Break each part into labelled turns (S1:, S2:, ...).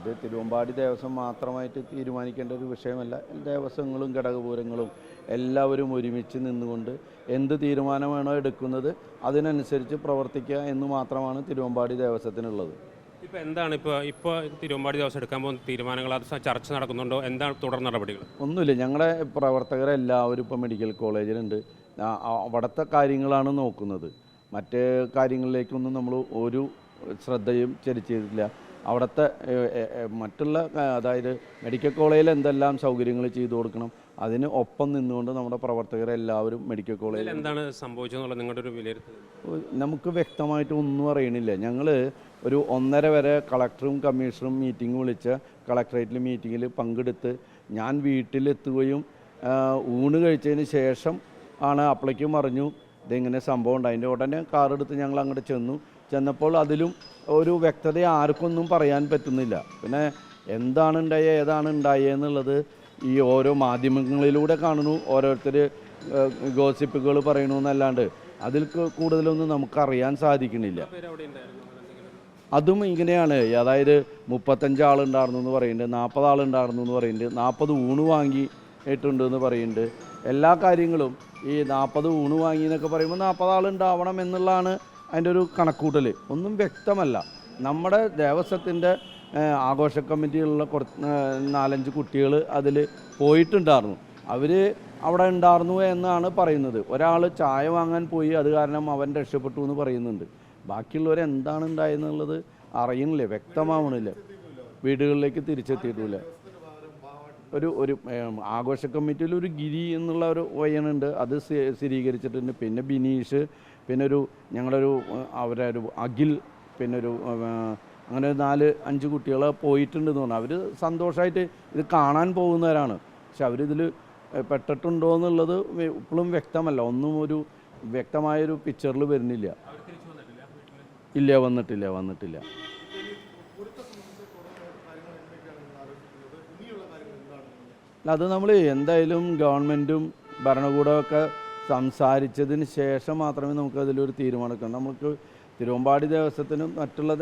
S1: ഇത് തിരുവമ്പാടി ദേവസ്വം മാത്രമായിട്ട് തീരുമാനിക്കേണ്ട ഒരു വിഷയമല്ല. ദേവസ്വങ്ങളും ഘടകപൂരങ്ങളും എല്ലാവരും ഒരുമിച്ച് നിന്നുകൊണ്ട് എന്ത് തീരുമാനമാണോ എടുക്കുന്നത് അതിനനുസരിച്ച് പ്രവർത്തിക്കുക എന്ന് മാത്രമാണ് തിരുവമ്പാടി ദേവസ്വത്തിനുള്ളത്.
S2: ഇപ്പോൾ എന്താണ് ഇപ്പോൾ തിരുവമ്പാടി ദേവസ്വം എടുക്കാൻ പോകുന്ന തീരുമാനങ്ങൾ, അത് ചർച്ച നടക്കുന്നുണ്ടോ? എന്താണ് തുടർ നടപടികൾ?
S1: ഒന്നുമില്ല, ഞങ്ങളുടെ പ്രവർത്തകരെല്ലാവരും ഇപ്പോൾ മെഡിക്കൽ കോളേജിലുണ്ട്. അവിടുത്തെ കാര്യങ്ങളാണ് നോക്കുന്നത്. മറ്റ് കാര്യങ്ങളിലേക്കൊന്നും നമ്മൾ ഒരു ശ്രദ്ധയും ചെലുത്തിയിട്ടില്ല. അവിടുത്തെ മറ്റുള്ള അതായത് മെഡിക്കൽ കോളേജിൽ എന്തെല്ലാം സൗകര്യങ്ങൾ ചെയ്തു കൊടുക്കണം അതിന് ഒപ്പം നിന്നുകൊണ്ട് നമ്മുടെ പ്രവർത്തകരെല്ലാവരും മെഡിക്കൽ കോളേജിൽ
S2: എന്താണ് സംഭവിച്ചതെന്നുള്ള നിങ്ങളുടെ ഒരു വിലയിരുത്തൽ?
S1: നമുക്ക് വ്യക്തമായിട്ട് ഒന്നും അറിയണില്ല. ഞങ്ങൾ ഒരു 1:30 വരെ കളക്ടറും കമ്മീഷണറും മീറ്റിംഗ് വിളിച്ച് കളക്ടറേറ്റിൽ മീറ്റിങ്ങിൽ പങ്കെടുത്ത് ഞാൻ വീട്ടിലെത്തുകയും ഊണ് കഴിച്ചതിന് ശേഷം ആണ് അപ്പോഴേക്കും അറിഞ്ഞു ഇതിങ്ങനെ സംഭവം ഉണ്ട്. അതിൻ്റെ ഉടനെ കാറെടുത്ത് ഞങ്ങൾ അങ്ങോട്ട് ചെന്നപ്പോൾ അതിലും ഒരു വ്യക്തത ആർക്കൊന്നും പറയാൻ പറ്റുന്നില്ല. പിന്നെ എന്താണ് ഉണ്ടായത് ഏതാണ് ഉണ്ടായെന്നുള്ളത് ഈ ഓരോ മാധ്യമങ്ങളിലൂടെ കാണുന്നു, ഓരോരുത്തർ ഗോസിപ്പുകൾ പറയണു എന്നല്ലാണ്ട് അതിൽ കൂടുതലൊന്നും നമുക്കറിയാൻ സാധിക്കുന്നില്ല. അതും ഇങ്ങനെയാണ്, അതായത് 35 ആളുണ്ടായിരുന്നു എന്ന് പറയുന്നുണ്ട്, 40 ആളുണ്ടായിരുന്നു എന്ന് പറയുന്നുണ്ട്, 40 ഊണ് വാങ്ങിയിട്ടുണ്ട് എന്ന് പറയുന്നുണ്ട്. എല്ലാ കാര്യങ്ങളും ഈ 40 ഊണ് വാങ്ങി എന്നൊക്കെ പറയുമ്പോൾ 40 ആളുണ്ടാവണം എന്നുള്ളതാണ് അതിൻ്റെ ഒരു കണക്കൂട്ടൽ. ഒന്നും വ്യക്തമല്ല. നമ്മുടെ ദേവസ്വത്തിൻ്റെ ആഘോഷ കമ്മിറ്റിയിലുള്ള 4-5 കുട്ടികൾ അതിൽ പോയിട്ടുണ്ടായിരുന്നു. അവർ അവിടെ ഉണ്ടായിരുന്നു എന്നാണ് പറയുന്നത്. ഒരാൾ ചായ വാങ്ങാൻ പോയി, അത് കാരണം അവൻ രക്ഷപ്പെട്ടു എന്ന് പറയുന്നുണ്ട്. ബാക്കിയുള്ളവർ എന്താണ് ഉണ്ടായെന്നുള്ളത് അറിയണില്ല, വ്യക്തമാവണില്ല. വീടുകളിലേക്ക് തിരിച്ചെത്തിയിട്ടില്ല. ഒരു ആഘോഷ കമ്മിറ്റിയിൽ ഒരു ഗിരി എന്നുള്ള ഒരു പയ്യനുണ്ട്, അത് സ്ഥിരീകരിച്ചിട്ടുണ്ട്. പിന്നെ ബിനീഷ്, പിന്നെ ഞങ്ങളൊരു അവരെ ഒരു അഖിൽ, പിന്നെ അങ്ങനെ 4-5 കുട്ടികൾ പോയിട്ടുണ്ടെന്ന് പറഞ്ഞു. അവർ സന്തോഷമായിട്ട് ഇത് കാണാൻ പോകുന്നവരാണ്. പക്ഷെ അവരിതിൽ പെട്ടിട്ടുണ്ടോ എന്നുള്ളത് ഇപ്പോഴും വ്യക്തമല്ല. ഒന്നും ഒരു വ്യക്തമായൊരു പിക്ചറിൽ വരുന്നില്ല. ഇല്ല, വന്നിട്ടില്ല. അത് നമ്മൾ എന്തായാലും ഗവൺമെൻറ്റും ഭരണകൂടമൊക്കെ സംസാരിച്ചതിന് ശേഷം മാത്രമേ നമുക്കതിലൊരു തീരുമാനമെടുക്കാം. നമുക്ക് തിരുവമ്പാടി ദേവസ്വത്തിനും മറ്റുള്ള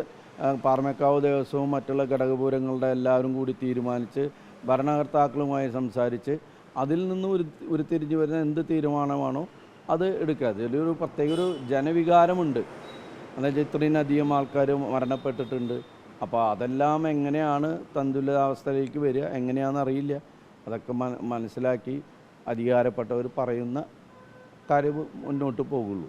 S1: പാറമേക്കാവ് ദേവസ്വവും മറ്റുള്ള ഘടകപൂരങ്ങളുടെ എല്ലാവരും കൂടി തീരുമാനിച്ച് ഭരണകർത്താക്കളുമായി സംസാരിച്ച് അതിൽ നിന്ന് ഉരുത്തിരിഞ്ഞ് വരുന്ന എന്ത് തീരുമാനമാണോ അത് എടുക്കുക. അതിലൊരു പ്രത്യേക ഒരു ജനവികാരമുണ്ട്. എന്നുവെച്ചാൽ ഇത്രയും അധികം ആൾക്കാർ മരണപ്പെട്ടിട്ടുണ്ട്. അപ്പോൾ അതെല്ലാം എങ്ങനെയാണ് തന്തുലിതാവസ്ഥയിലേക്ക് വരിക എങ്ങനെയാണെന്ന് അറിയില്ല. അതൊക്കെ മനസ്സിലാക്കി അധികാരപ്പെട്ടവർ പറയുന്ന കാര്യം മുന്നോട്ട് പോകുള്ളൂ.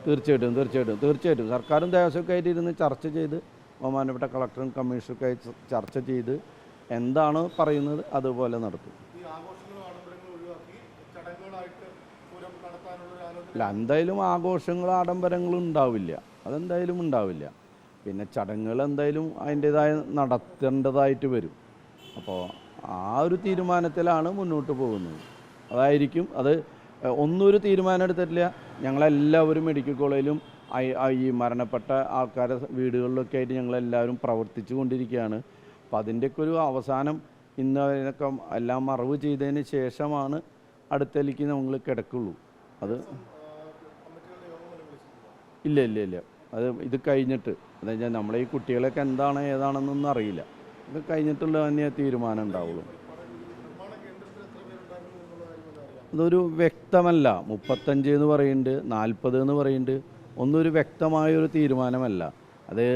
S1: തീർച്ചയായിട്ടും സർക്കാരും ദേവസ്വമൊക്കെ ആയിട്ട് ഇരുന്ന് ചർച്ച ചെയ്ത് ബഹുമാനപ്പെട്ട കളക്ടറും കമ്മീഷണറൊക്കെ ആയി ചർച്ച ചെയ്ത് എന്താണ് പറയുന്നത് അതുപോലെ നടത്തും. അല്ല, എന്തായാലും ആഘോഷങ്ങളും ആഡംബരങ്ങളും ഉണ്ടാവില്ല, അതെന്തായാലും ഉണ്ടാവില്ല. പിന്നെ ചടങ്ങുകൾ എന്തായാലും അതിൻ്റേതായ നടത്തേണ്ടതായിട്ട് വരും. അപ്പോൾ ആ ഒരു തീരുമാനത്തിലാണ് മുന്നോട്ട് പോകുന്നത്. അതായിരിക്കും അത്. ഒന്നും ഒരു തീരുമാനം എടുത്തിട്ടില്ല. ഞങ്ങളെല്ലാവരും മെഡിക്കൽ കോളേജിലും ഈ മരണപ്പെട്ട ആൾക്കാരുടെ വീടുകളിലൊക്കെ ആയിട്ട് ഞങ്ങളെല്ലാവരും പ്രവർത്തിച്ചു കൊണ്ടിരിക്കുകയാണ്. അപ്പോൾ അതിൻ്റെയൊക്കെ ഒരു അവസാനം ഇന്നൊക്കെ എല്ലാം മറവ് ചെയ്തതിന് ശേഷമാണ് അടുത്തേക്ക് നമ്മൾ കിടക്കുള്ളൂ. അത് ഇല്ല. ഇത് കഴിഞ്ഞിട്ട്, അതായത് നമ്മളെ ഈ കുട്ടികളൊക്കെ എന്താണ് ഏതാണെന്നൊന്നും അറിയില്ല. ഇത് കഴിഞ്ഞിട്ടുള്ള തന്നെ തീരുമാനം ഉണ്ടാവുള്ളൂ. അതൊരു വ്യക്തമല്ല. 35 എന്ന് പറയുന്നുണ്ട്, 40 എന്ന് പറയുന്നുണ്ട്. ഒന്നും ഒരു വ്യക്തമായൊരു തീരുമാനമല്ല. അത്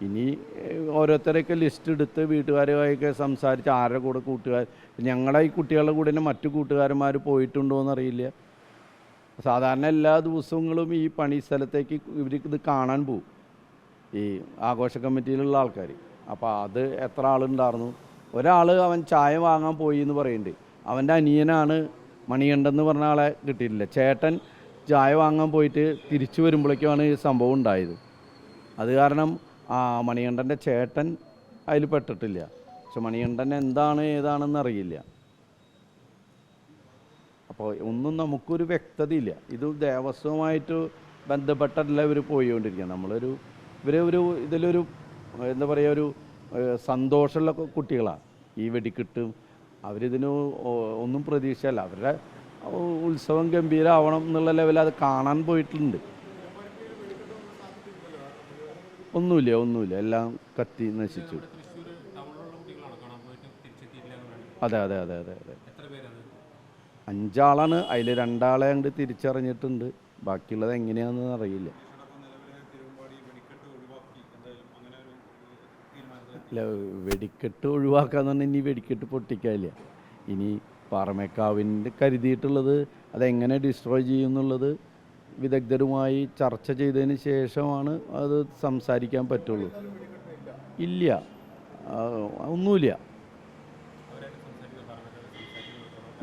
S1: ഇനി ഓരോരുത്തരെയൊക്കെ ലിസ്റ്റ് എടുത്ത് വീട്ടുകാരുമായൊക്കെ സംസാരിച്ച് ആരുടെ കൂടെ ഞങ്ങളുടെ ഈ കുട്ടികളുടെ കൂടെ തന്നെ മറ്റു കൂട്ടുകാരന്മാർ പോയിട്ടുണ്ടോ എന്നറിയില്ല. സാധാരണ എല്ലാ ദിവസങ്ങളും ഈ പണി സ്ഥലത്തേക്ക് ഇത് കാണാൻ പോകും ഈ ആഘോഷ കമ്മിറ്റിയിലുള്ള ആൾക്കാർ. അപ്പോൾ അത് എത്ര ആളുണ്ടായിരുന്നു? ഒരാൾ അവൻ ചായ വാങ്ങാൻ പോയി എന്ന് പറയുന്നുണ്ട്. അവൻ്റെ അനിയനാണ് മണികണ്ഠൻ പറഞ്ഞ ആളെ കിട്ടിയിട്ടില്ല. ചേട്ടൻ ചായ വാങ്ങാൻ പോയിട്ട് തിരിച്ചു വരുമ്പോഴേക്കുമാണ് ഈ സംഭവം ഉണ്ടായത്. അത് കാരണം മണികണ്ഠൻ്റെ ചേട്ടൻ അതിൽ പെട്ടിട്ടില്ല. പക്ഷെ മണികണ്ഠൻ എന്താണ് ഏതാണെന്ന് അറിയില്ല. അപ്പോൾ ഒന്നും നമുക്കൊരു വ്യക്തതയില്ല. ഇത് ദേവസ്വമായിട്ട് ബന്ധപ്പെട്ടല്ല ഇവർ പോയിക്കൊണ്ടിരിക്കുക. ഇവരൊരു ഇതിലൊരു എന്താ പറയുക, ഒരു സന്തോഷമുള്ള കുട്ടികളാണ്. ഈ വെടിക്കെട്ടും അവരിതിന് ഒന്നും പ്രതീക്ഷയല്ല. അവരുടെ ഉത്സവം ഗംഭീരമാവണം എന്നുള്ള ലെവലിൽ അത് കാണാൻ പോയിട്ടുണ്ട്. ഒന്നുമില്ല എല്ലാം കത്തി നശിച്ചു. അതെ അതെ അതെ അതെ അതെ 5 ആളാണ്. അതിൽ 2 ആളെ അങ്ങോട്ട് തിരിച്ചറിഞ്ഞിട്ടുണ്ട്. ബാക്കിയുള്ളത് എങ്ങനെയാണെന്ന് അറിയില്ല. അല്ല, വെടിക്കെട്ട് ഒഴിവാക്കാന്ന് പറഞ്ഞാൽ ഇനി വെടിക്കെട്ട് പൊട്ടിക്കാനില്ല. ഇനി പാറമേക്കാവിൻ്റെ കരുതിയിട്ടുള്ളത് അതെങ്ങനെ ഡിസ്ട്രോയ് ചെയ്യുമെന്നുള്ളത് വിദഗ്ധരുമായി ചർച്ച ചെയ്തതിന് ശേഷമാണ് അത് സംസാരിക്കാൻ പറ്റുള്ളൂ. ഇല്ല, ആ, ഒന്നുമില്ല.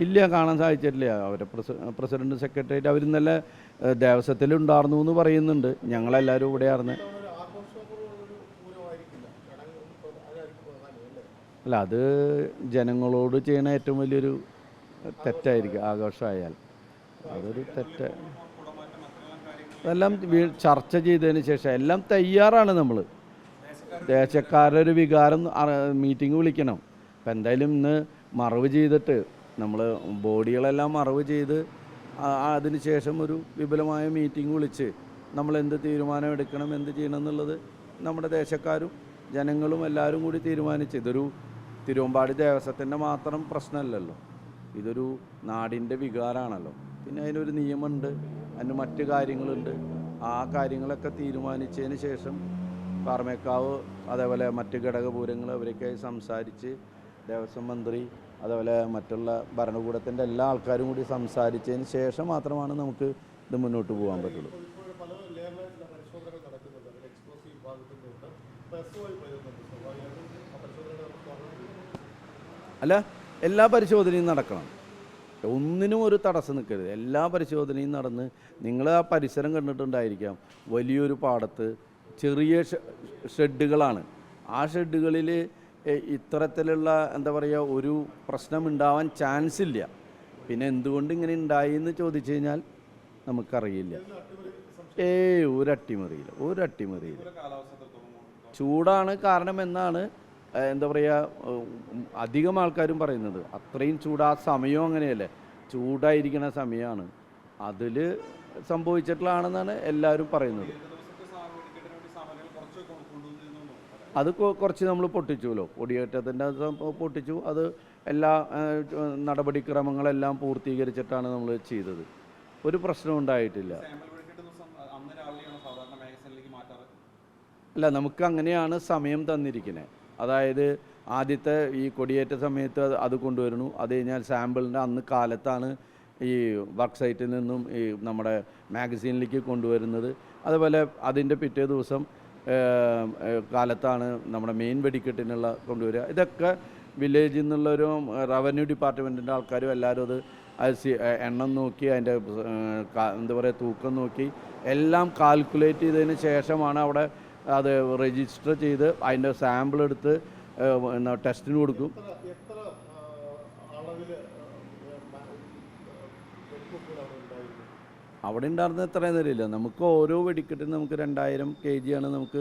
S1: ഇല്ല, കാണാൻ സാധിച്ചിട്ടില്ല. അവരെ പ്രസിഡന്റ് സെക്രട്ടേറിയറ്റ് അവർ ഇന്നലെ ദേവസ്വത്തിലുണ്ടായിരുന്നു എന്ന് പറയുന്നുണ്ട്. ഞങ്ങളെല്ലാവരും ഇവിടെയായിരുന്നു. അല്ല, അത് ജനങ്ങളോട് ചെയ്യുന്ന ഏറ്റവും വലിയൊരു തെറ്റായിരിക്കും. ആഘോഷമായാൽ അതൊരു തെറ്റ്. അതെല്ലാം ചർച്ച ചെയ്തതിന് ശേഷം എല്ലാം തയ്യാറാണ്. നമ്മൾ ദേശക്കാരുടെ ഒരു വികാരം മീറ്റിംഗ് വിളിക്കണം. അപ്പം എന്തായാലും ഇന്ന് മറവ് ചെയ്തിട്ട് നമ്മൾ ബോഡികളെല്ലാം മറവ് ചെയ്ത് അതിന് ശേഷം ഒരു വിപുലമായ മീറ്റിംഗ് വിളിച്ച് നമ്മൾ എന്ത് തീരുമാനം എടുക്കണം, എന്ത് ചെയ്യണം എന്നുള്ളത് നമ്മുടെ ദേശക്കാരും ജനങ്ങളും എല്ലാവരും കൂടി തീരുമാനിച്ച്. ഇതൊരു തിരുവമ്പാടി ദേവസ്വത്തിൻ്റെ മാത്രം പ്രശ്നമല്ലല്ലോ, ഇതൊരു നാടിൻ്റെ വികാരമാണല്ലോ. പിന്നെ അതിനൊരു നിയമമുണ്ട്, അതിന് മറ്റ് കാര്യങ്ങളുണ്ട്. ആ കാര്യങ്ങളൊക്കെ തീരുമാനിച്ചതിന് ശേഷം പാറമേക്കാവ് അതേപോലെ മറ്റ് ഘടകപൂരങ്ങൾ അവരൊക്കെ സംസാരിച്ച് ദേവസ്വം മന്ത്രി അതേപോലെ മറ്റുള്ള ഭരണകൂടത്തിൻ്റെ എല്ലാ ആൾക്കാരും കൂടി സംസാരിച്ചതിന് ശേഷം മാത്രമാണ് നമുക്ക് ഇത് മുന്നോട്ട് പോകാൻ പറ്റുള്ളൂ. അല്ല, എല്ലാ പരിശോധനയും നടക്കണം. ഒന്നിനും ഒരു തടസ്സം നിൽക്കരുത്. എല്ലാ പരിശോധനയും നടന്ന് നിങ്ങൾ ആ പരിസരം കണ്ടിട്ടുണ്ടായിരിക്കാം. വലിയൊരു പാടത്ത് ചെറിയ ഷെഡുകളാണ്. ആ ഷെഡുകളിൽ ഇത്തരത്തിലുള്ള എന്താ പറയുക ഒരു പ്രശ്നം ഉണ്ടാവാൻ ചാൻസ് ഇല്ല. പിന്നെ എന്തുകൊണ്ട് ഇങ്ങനെ ഉണ്ടായി എന്ന് ചോദിച്ചു കഴിഞ്ഞാൽ നമുക്കറിയില്ല. ഒരു അട്ടിമറിയില്ല. ചൂടാണ് കാരണം എന്നാണ് എന്താ പറയുക അധികം ആൾക്കാരും പറയുന്നത്. അത്രയും ചൂട് ആ സമയവും അങ്ങനെയല്ലേ, ചൂടായിരിക്കുന്ന സമയമാണ്. അതിൽ സംഭവിച്ചിട്ടുള്ളതാണെന്നാണ് എല്ലാവരും പറയുന്നത്. അത് കുറച്ച് നമ്മൾ പൊട്ടിച്ചുല്ലോ, കൊടിയേറ്റത്തിൻ്റെ പൊട്ടിച്ചു. അത് എല്ലാ നടപടിക്രമങ്ങളെല്ലാം പൂർത്തീകരിച്ചിട്ടാണ് നമ്മൾ ചെയ്തത്. ഒരു പ്രശ്നവും ഉണ്ടായിട്ടില്ല. അല്ല, നമുക്ക് അങ്ങനെയാണ് സമയം തന്നിരിക്കുന്നത്. അതായത് ആദ്യത്തെ ഈ കൊടിയേറ്റ സമയത്ത് അത് കൊണ്ടുവരുന്നു. അത് കഴിഞ്ഞാൽ സാമ്പിളിൻ്റെ അന്ന് കാലത്താണ് ഈ വർക്ക് സൈറ്റിൽ നിന്നും ഈ നമ്മുടെ മാഗസീനിലേക്ക് കൊണ്ടുവരുന്നത്. അതുപോലെ അതിൻ്റെ പിറ്റേ ദിവസം കാലത്താണ് നമ്മുടെ മെയിൻ വെടിക്കെട്ടിനുള്ള കൊണ്ടുവരിക. ഇതൊക്കെ വില്ലേജിൽ നിന്നുള്ളൊരു റവന്യൂ ഡിപ്പാർട്ട്മെൻറ്റിൻ്റെ ആൾക്കാരും എല്ലാവരും അത് എണ്ണം നോക്കി അതിൻ്റെ എന്താ പറയുക തൂക്കം നോക്കി എല്ലാം കാൽക്കുലേറ്റ് ചെയ്തതിന് ശേഷമാണ് അവിടെ അത് രജിസ്റ്റർ ചെയ്ത് അതിൻ്റെ സാമ്പിൾ എടുത്ത് ടെസ്റ്റിന് കൊടുക്കും. അവിടെ ഉണ്ടായിരുന്ന എത്രയെന്ന് അറിയില്ല. നമുക്ക് ഓരോ വെടിക്കെട്ടിനും നമുക്ക് 2000 kg ആണ് നമുക്ക്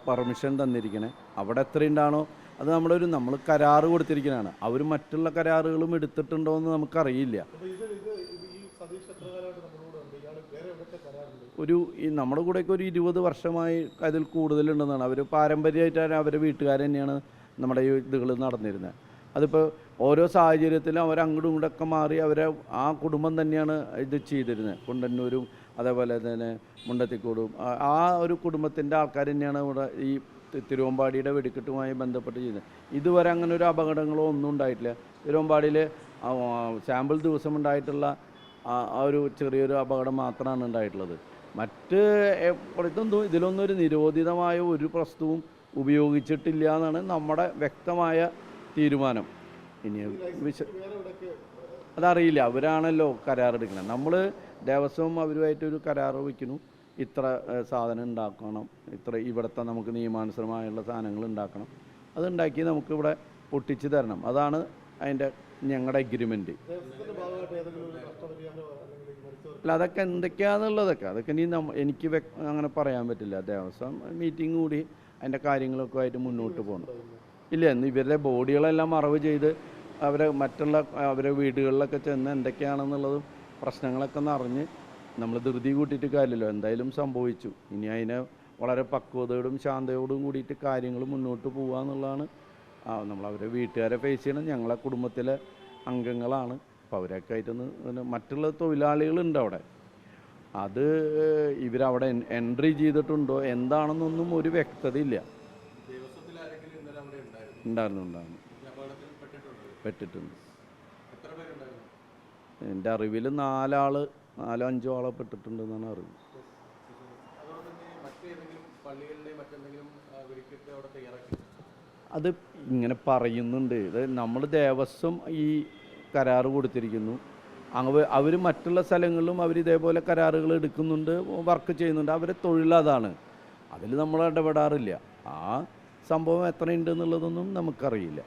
S1: പെർമിഷൻ തന്നിരിക്കണേ. അവിടെ എത്രയുണ്ടാണോ അത് നമ്മൾ കരാറ് കൊടുത്തിരിക്കുന്നതാണ്. അവർ മറ്റുള്ള കരാറുകളും എടുത്തിട്ടുണ്ടോ എന്ന് നമുക്കറിയില്ല. നമ്മുടെ കൂടെയൊക്കെ ഒരു 20 വർഷമായി അതിൽ കൂടുതലുണ്ടെന്നാണ്. അവർ പാരമ്പര്യമായിട്ടാണ് അവരുടെ വീട്ടുകാർ തന്നെയാണ് നമ്മുടെ ഈ ഇതുകൾ നടന്നിരുന്നത്. അതിപ്പോൾ ഓരോ സാഹചര്യത്തിലും അവർ അങ്ങോട്ടും ഇങ്ങോട്ടൊക്കെ മാറി അവരെ ആ കുടുംബം തന്നെയാണ് ഇത് ചെയ്തിരുന്നത്. കുണ്ടന്നൂരും അതേപോലെ തന്നെ മുണ്ടത്തിക്കോടും ആ ഒരു കുടുംബത്തിൻ്റെ ആൾക്കാർ തന്നെയാണ് ഇവിടെ ഈ തിരുവമ്പാടിയുടെ വെടിക്കെട്ടുമായി ബന്ധപ്പെട്ട് ചെയ്യുന്നത്. ഇതുവരെ അങ്ങനെ ഒരു അപകടങ്ങളോ ഒന്നും ഉണ്ടായിട്ടില്ല. തിരുവമ്പാടിയിൽ സാമ്പിൾ ദിവസം ഉണ്ടായിട്ടുള്ള ആ ഒരു ചെറിയൊരു അപകടം മാത്രമാണ് ഉണ്ടായിട്ടുള്ളത്. മറ്റ് ഇതിലൊന്നും ഒരു നിരോധിതമായ ഒരു വസ്തുവും ഉപയോഗിച്ചിട്ടില്ല എന്നാണ് നമ്മുടെ വ്യക്തമായ തീരുമാനം. ഇനി അതറിയില്ല, അവരാണല്ലോ കരാറെടുക്കുന്നത്. നമ്മൾ ദേവസ്വം അവരുമായിട്ടൊരു കരാർ വയ്ക്കുന്നു. ഇത്ര സാധനം ഉണ്ടാക്കണം, ഇത്ര ഇവിടുത്തെ നമുക്ക് നിയമാനുസൃതമായുള്ള സാധനങ്ങൾ ഉണ്ടാക്കണം, അതുണ്ടാക്കി നമുക്കിവിടെ പൊട്ടിച്ച് തരണം. അതാണ് അതിൻ്റെ ഞങ്ങളുടെ എഗ്രിമെൻറ്റ്. അല്ല, അതൊക്കെ എന്തൊക്കെയാണെന്നുള്ളതൊക്കെ ഇനി എനിക്ക് അങ്ങനെ പറയാൻ പറ്റില്ല. ദേവസ്വം മീറ്റിംഗ് കൂടി അതിൻ്റെ കാര്യങ്ങളൊക്കെ ആയിട്ട് മുന്നോട്ട് പോകണം. ഇല്ല, ഇവരുടെ ബോഡികളെല്ലാം മറവ് ചെയ്ത് മറ്റുള്ള അവരെ വീടുകളിലൊക്കെ ചെന്ന് എന്തൊക്കെയാണെന്നുള്ളതും പ്രശ്നങ്ങളൊക്കെ ഒന്ന് അറിഞ്ഞ് നമ്മൾ ധൃതി കൂട്ടിയിട്ട് കാര്യമില്ലല്ലോ. എന്തായാലും സംഭവിച്ചു. ഇനി അതിനെ വളരെ പക്വതയോടും ശാന്തയോടും കൂടിയിട്ട് കാര്യങ്ങൾ മുന്നോട്ട് പോകുക എന്നുള്ളതാണ്. നമ്മൾ അവരെ വീട്ടുകാരെ ഫേസ് ചെയ്യണം. ഞങ്ങളെ കുടുംബത്തിലെ അംഗങ്ങളാണ്. അപ്പോൾ അവരൊക്കെ ആയിട്ടൊന്ന് പിന്നെ മറ്റുള്ള തൊഴിലാളികളുണ്ട് അവിടെ. അത് ഇവരവിടെ എൻട്രി ചെയ്തിട്ടുണ്ടോ എന്താണെന്നൊന്നും ഒരു വ്യക്തതയില്ല. ഉണ്ടായിരുന്നു പെട്ടിട്ടുണ്ട്. എൻ്റെ അറിവിൽ 4 4 5 ആളെ പെട്ടിട്ടുണ്ടെന്നാണ് അറിവ്. അത് ഇങ്ങനെ പറയുന്നുണ്ട്. ഇത് നമ്മൾ ദേവസ്വം ഈ കരാറ് കൊടുത്തിരിക്കുന്നു. അവർ മറ്റുള്ള സ്ഥലങ്ങളിലും അവർ ഇതേപോലെ കരാറുകൾ എടുക്കുന്നുണ്ട്, വർക്ക് ചെയ്യുന്നുണ്ട്. അവരെ തൊഴിലതാണ്. അതിൽ നമ്മൾ ഇടപെടാറില്ല. ആ സംഭവം എത്രയുണ്ട് എന്നുള്ളതൊന്നും നമുക്കറിയില്ല.